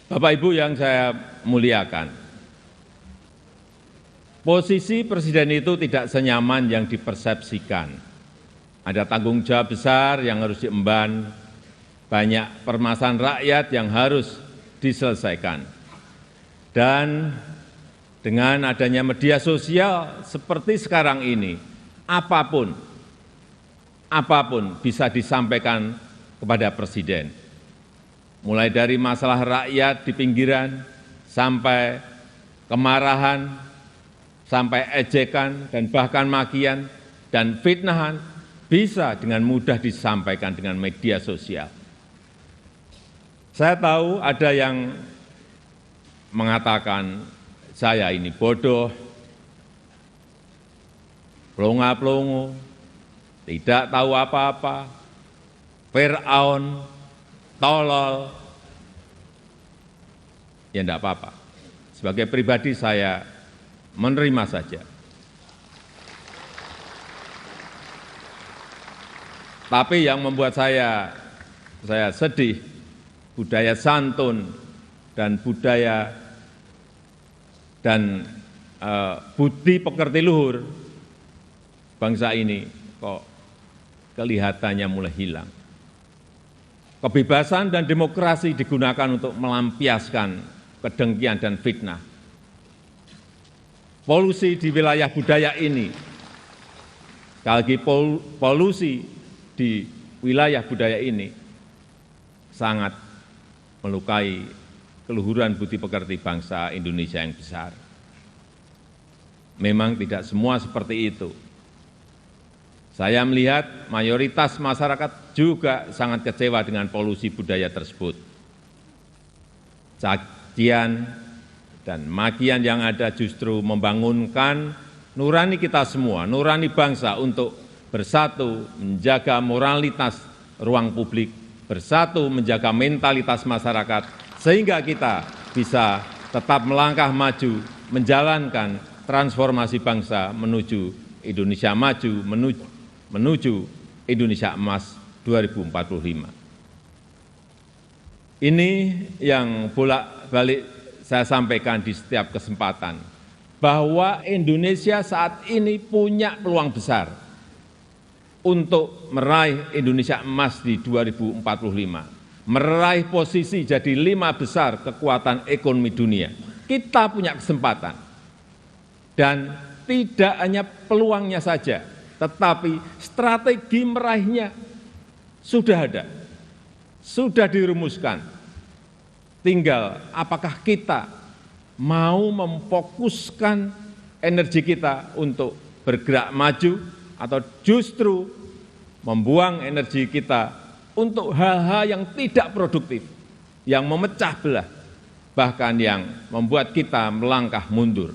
Bapak Ibu yang saya muliakan, posisi presiden itu tidak senyaman yang dipersepsikan. Ada tanggung jawab besar yang harus diemban, banyak permasalahan rakyat yang harus diselesaikan. Dan dengan adanya media sosial seperti sekarang ini, apapun bisa disampaikan kepada presiden. Mulai dari masalah rakyat di pinggiran, sampai kemarahan, sampai ejekan, dan bahkan makian, dan fitnahan, bisa dengan mudah disampaikan dengan media sosial. Saya tahu ada yang mengatakan saya ini bodoh, pelongo-pelongo, tidak tahu apa-apa, Fir'aun, tolol. Ya enggak apa-apa. Sebagai pribadi saya menerima saja. Tapi yang membuat saya sedih, budaya santun dan budaya dan budi pekerti luhur bangsa ini kok kelihatannya mulai hilang. Kebebasan dan demokrasi digunakan untuk melampiaskan kedengkian dan fitnah. Polusi di wilayah budaya ini, sekali lagi polusi di wilayah budaya ini sangat melukai keluhuran budi pekerti bangsa Indonesia yang besar. Memang tidak semua seperti itu. Saya melihat mayoritas masyarakat juga sangat kecewa dengan polusi budaya tersebut. Cacian dan makian yang ada justru membangunkan nurani kita semua, nurani bangsa untuk bersatu menjaga moralitas ruang publik, bersatu menjaga mentalitas masyarakat, sehingga kita bisa tetap melangkah maju, menjalankan transformasi bangsa menuju Indonesia maju, menuju Indonesia emas 2045. Ini yang bolak-balik saya sampaikan di setiap kesempatan, bahwa Indonesia saat ini punya peluang besar untuk meraih Indonesia emas di 2045, meraih posisi jadi 5 besar kekuatan ekonomi dunia. Kita punya kesempatan, dan tidak hanya peluangnya saja, tetapi strategi meraihnya sudah ada, sudah dirumuskan. Tinggal apakah kita mau memfokuskan energi kita untuk bergerak maju, atau justru membuang energi kita untuk hal-hal yang tidak produktif, yang memecah belah, bahkan yang membuat kita melangkah mundur.